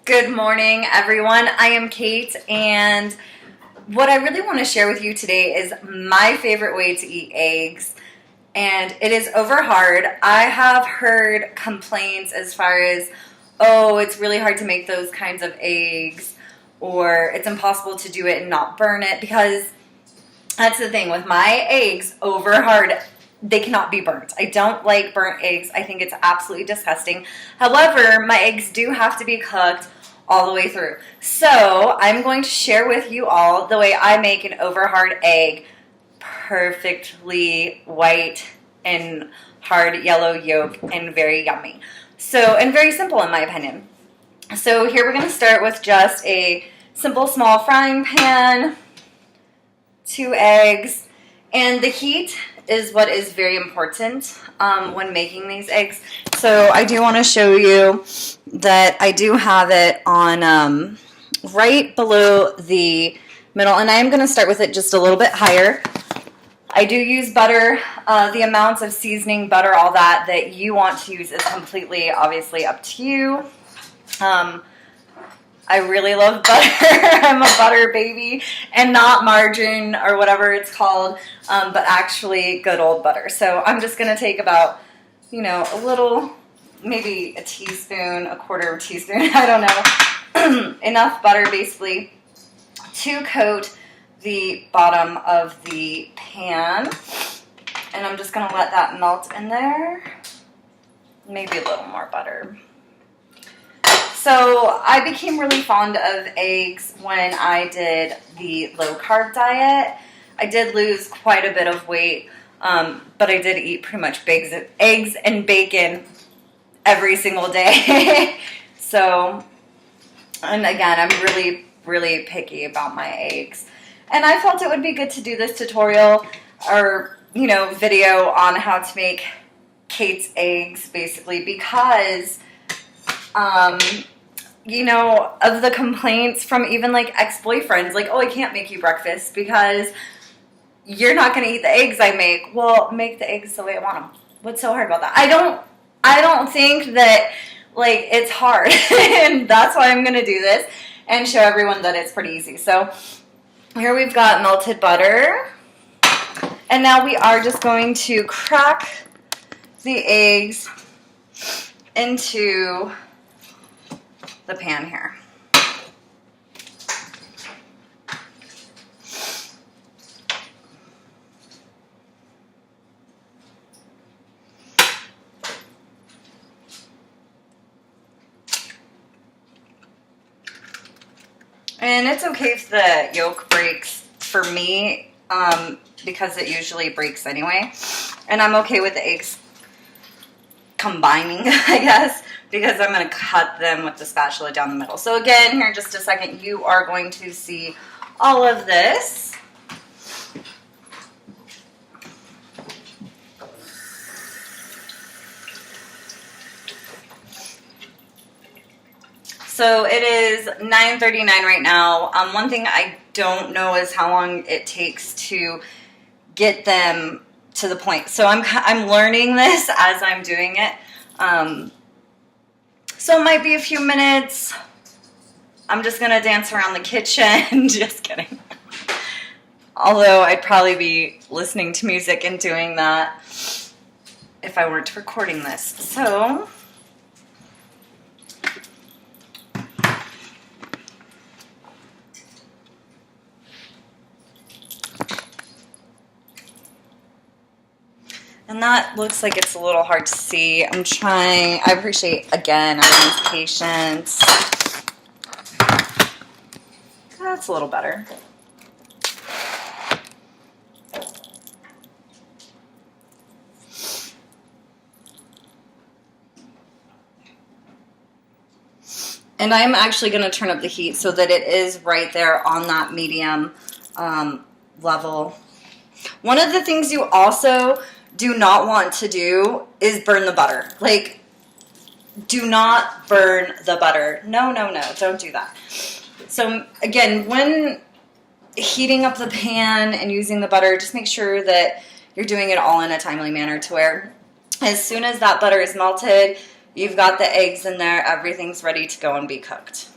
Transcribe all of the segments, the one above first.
Good morning, everyone. I am Kate, and what I really want to share with you today is my favorite way to eat eggs, and it is over hard. I have heard complaints as far as, oh, it's really hard to make those kinds of eggs, or it's impossible to do it and not burn it, because that's the thing with my eggs over hard. They cannot be burnt. I don't like burnt eggs. I think it's absolutely disgusting. However, my eggs do have to be cooked all the way through. So I'm going to share with you all the way I make an over hard egg. Perfectly white and hard yellow yolk and very yummy. So, and very simple in my opinion. So here we're going to start with just a simple small frying pan, 2 eggs, and the heat is what is very important when making these eggs. So I do want to show you that I do have it on right below the middle, and I am going to start with it just a little bit higher. I do use butter. The amounts of seasoning, butter, all that you want to use is completely, obviously, up to you. I really love butter. I'm a butter baby, and not margarine or whatever it's called, but actually good old butter. So I'm just going to take about, a little, maybe a teaspoon, a quarter of a teaspoon, I don't know, enough butter basically to coat the bottom of the pan. And I'm just going to let that melt in there. Maybe a little more butter. So I became really fond of eggs when I did the low-carb diet. I did lose quite a bit of weight, but I did eat pretty much eggs and bacon every single day. So, and again, I'm really, really picky about my eggs. And I felt it would be good to do this tutorial or, video on how to make Kate's eggs, basically, because of the complaints from even like ex-boyfriends, like, oh, I can't make you breakfast because you're not going to eat the eggs I make. Well, make the eggs the way I want them. What's so hard about that? I don't think that like it's hard, and that's why I'm going to do this and show everyone that it's pretty easy. So here we've got melted butter, and now we are just going to crack the eggs into the pan here. And it's okay if the yolk breaks for me, because it usually breaks anyway. And I'm okay with the eggs combining, I guess, because I'm going to cut them with the spatula down the middle. So again, here in just a second, you are going to see all of this. So it is 9:39 right now. One thing I don't know is how long it takes to get them to the point. So I'm learning this as I'm doing it. So it might be a few minutes. I'm just going to dance around the kitchen. Just kidding. Although I'd probably be listening to music and doing that if I weren't recording this. So and that looks like it's a little hard to see. I'm trying. I appreciate, again, everyone's patience. That's a little better. And I'm actually going to turn up the heat so that it is right there on that medium level. One of the things you also do not want to do is burn the butter. Like, do not burn the butter. No, no, no, don't do that. So again, when heating up the pan and using the butter, just make sure that you're doing it all in a timely manner to where as soon as that butter is melted, you've got the eggs in there, everything's ready to go and be cooked.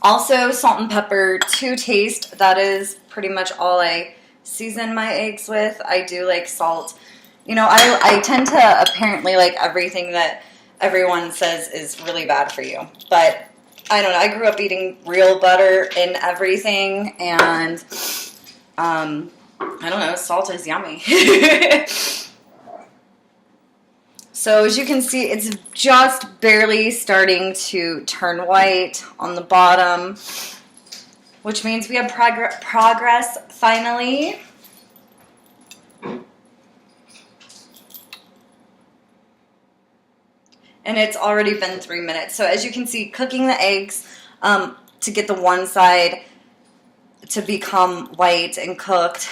Also, salt and pepper to taste. That is pretty much all I season my eggs with. I do like salt. You know, I tend to apparently like everything that everyone says is really bad for you. But I don't know. I grew up eating real butter in everything. And I don't know. Salt is yummy. So as you can see, it's just barely starting to turn white on the bottom, which means we have progress finally. And it's already been 3 minutes. So as you can see, cooking the eggs to get the one side to become white and cooked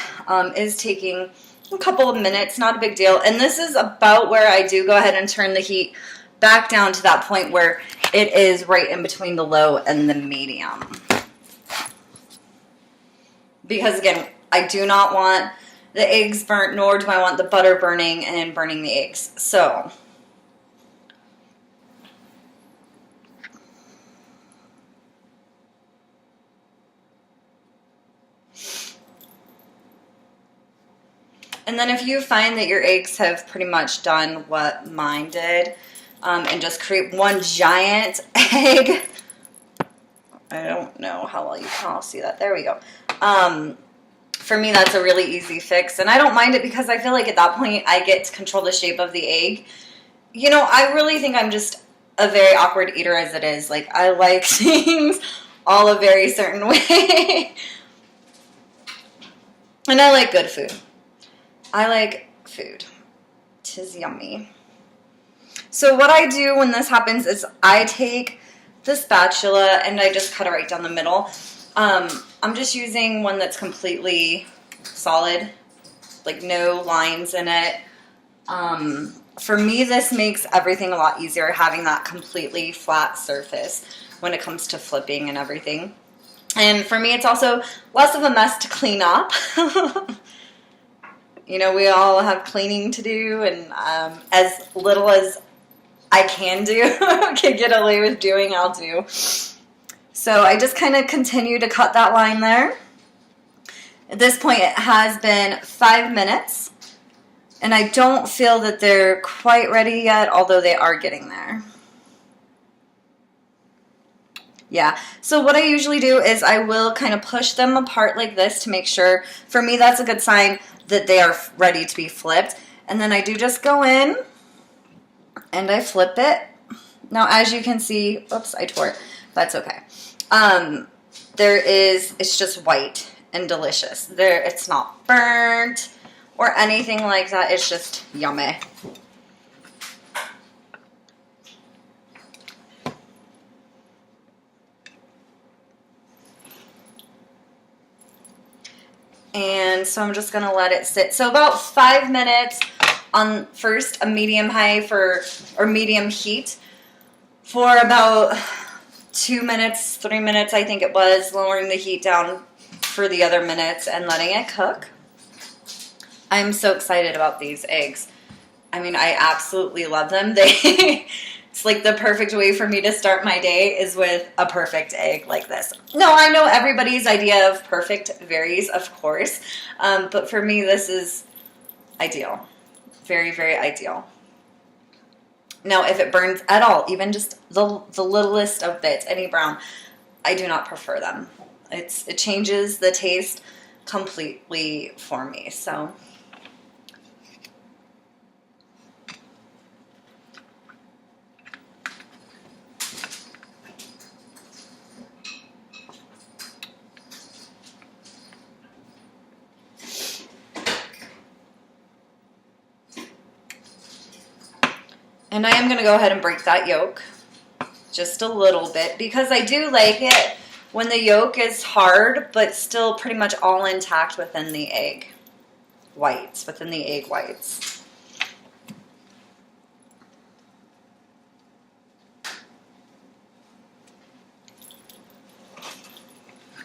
is taking a couple of minutes, not a big deal. And this is about where I do go ahead and turn the heat back down to that point where it is right in between the low and the medium. Because again, I do not want the eggs burnt, nor do I want the butter burning and burning the eggs. So and then if you find that your eggs have pretty much done what mine did, and just create one giant egg, I don't know how well you can all see that. There we go. For me, that's a really easy fix, and I don't mind it because I feel like at that point I get to control the shape of the egg. You know, I really think I'm just a very awkward eater as it is. Like, I like things all a very certain way. And I like good food. I like food. 'Tis yummy. So what I do when this happens is I take the spatula and I just cut it right down the middle. I'm just using one that's completely solid, like no lines in it. For me, this makes everything a lot easier, having that completely flat surface when it comes to flipping and everything. And for me, it's also less of a mess to clean up. You know, we all have cleaning to do, and as little as I can do, can get away with doing, I'll do. So I just kind of continue to cut that line there. At this point, it has been 5 minutes, and I don't feel that they're quite ready yet, although they are getting there. Yeah, so what I usually do is I will kind of push them apart like this to make sure, for me, that's a good sign that they are ready to be flipped. And then I do just go in and I flip it. Now, as you can see, oops, I tore it. That's okay. It's just white and delicious. It's not burnt or anything like that. It's just yummy. And so I'm just going to let it sit. So about 5 minutes on first a medium high or medium heat for about 2 minutes, 3 minutes, I think it was, lowering the heat down for the other minutes and letting it cook. I'm so excited about these eggs. I mean, I absolutely love them. It's like the perfect way for me to start my day is with a perfect egg like this. No, I know everybody's idea of perfect varies, of course. But for me, this is ideal. Very, very ideal. Now, if it burns at all, even just the littlest of bits, any brown, I do not prefer them. It changes the taste completely for me. So and I am going to go ahead and break that yolk just a little bit because I do like it when the yolk is hard but still pretty much all intact within the egg whites,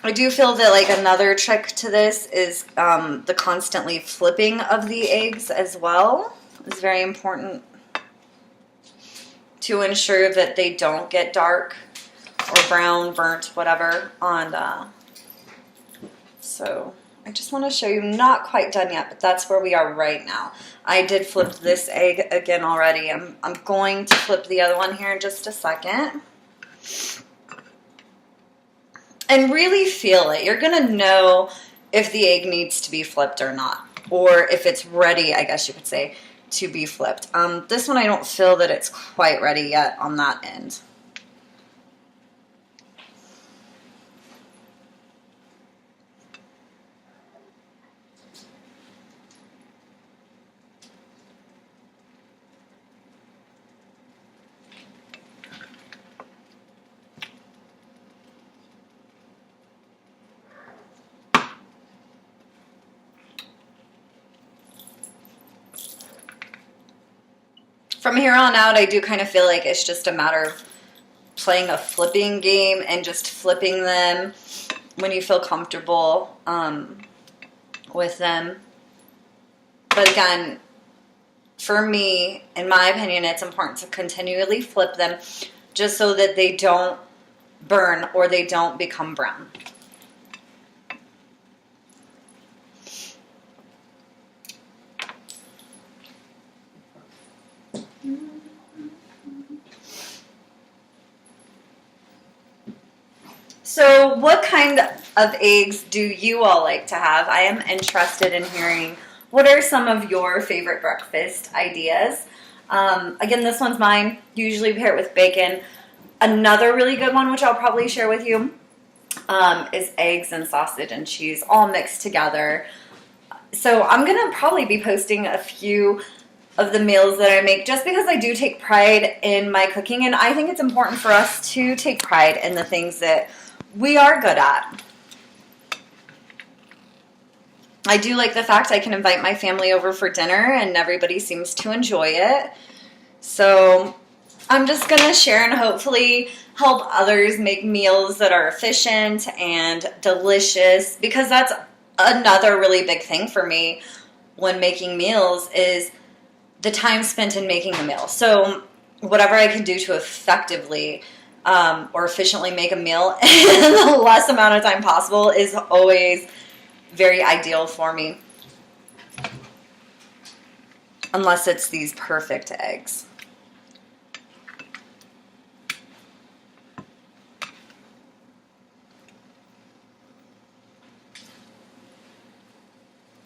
I do feel that like another trick to this is the constantly flipping of the eggs as well is very important to ensure that they don't get dark or brown, burnt, whatever on so I just want to show you, not quite done yet, but that's where we are right now. I did flip this egg again already. I'm going to flip the other one here in just a second. And really feel it. You're going to know if the egg needs to be flipped or not, or if it's ready, I guess you could say, to be flipped. This one I don't feel that it's quite ready yet on that end. From here on out, I do kind of feel like it's just a matter of playing a flipping game and just flipping them when you feel comfortable with them. But again, for me, in my opinion, it's important to continually flip them just so that they don't burn or they don't become brown. So what kind of eggs do you all like to have? I am interested in hearing what are some of your favorite breakfast ideas. Again, this one's mine. Usually pair it with bacon. Another really good one, which I'll probably share with you, is eggs and sausage and cheese all mixed together. So I'm going to probably be posting a few of the meals that I make just because I do take pride in my cooking, and I think it's important for us to take pride in the things that we are good at. I do like the fact I can invite my family over for dinner and everybody seems to enjoy it. So I'm just going to share and hopefully help others make meals that are efficient and delicious, because that's another really big thing for me when making meals is the time spent in making the meal. So whatever I can do to effectively or efficiently make a meal in the less amount of time possible is always very ideal for me. Unless it's these perfect eggs.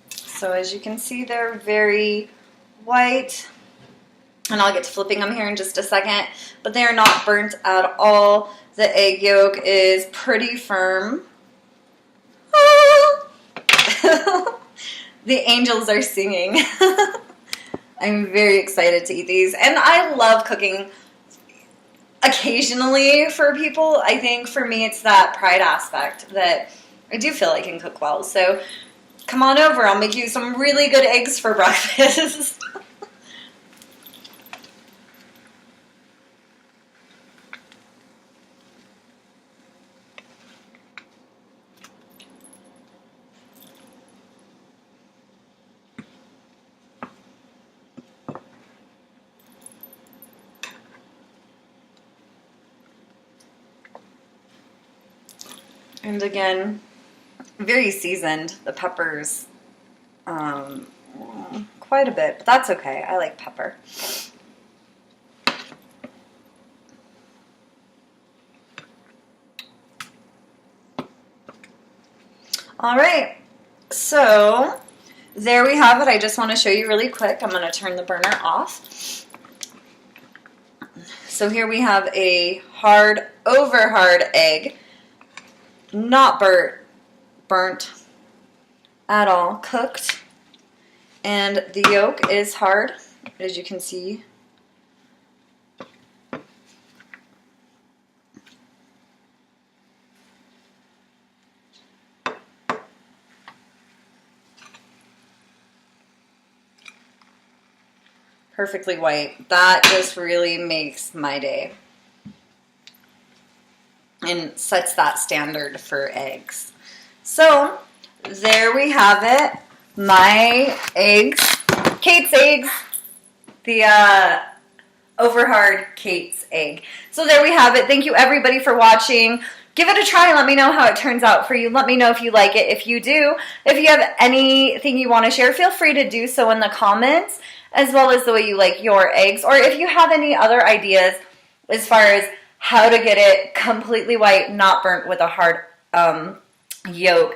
So as you can see, they're very white. And I'll get to flipping them here in just a second, but they are not burnt at all. The egg yolk is pretty firm. The angels are singing. I'm very excited to eat these, and I love cooking occasionally for people. I think for me it's that pride aspect that I do feel I can cook well. So come on over, I'll make you some really good eggs for breakfast. And again, very seasoned. The peppers, quite a bit, but that's okay. I like pepper. All right, so there we have it. I just want to show you really quick. I'm going to turn the burner off. So here we have a hard, over hard egg. Not burnt at all, cooked, and the yolk is hard, as you can see. Perfectly white. That just really makes my day and sets that standard for eggs. So there we have it. My eggs, Kate's eggs, the over hard Kate's egg. So there we have it. Thank you everybody for watching. Give it a try. Let me know how it turns out for you. Let me know if you like it. If you do, if you have anything you want to share, feel free to do so in the comments, as well as the way you like your eggs. Or if you have any other ideas as far as how to get it completely white, not burnt with a hard yolk,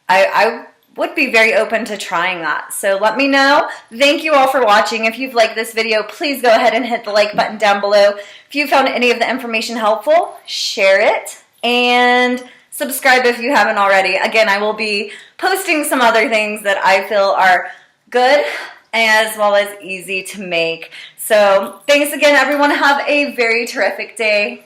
I would be very open to trying that. So let me know. Thank you all for watching. If you've liked this video, please go ahead and hit the like button down below. If you found any of the information helpful, share it. And subscribe if you haven't already. Again, I will be posting some other things that I feel are good as well as easy to make. So thanks again, everyone. Have a very terrific day.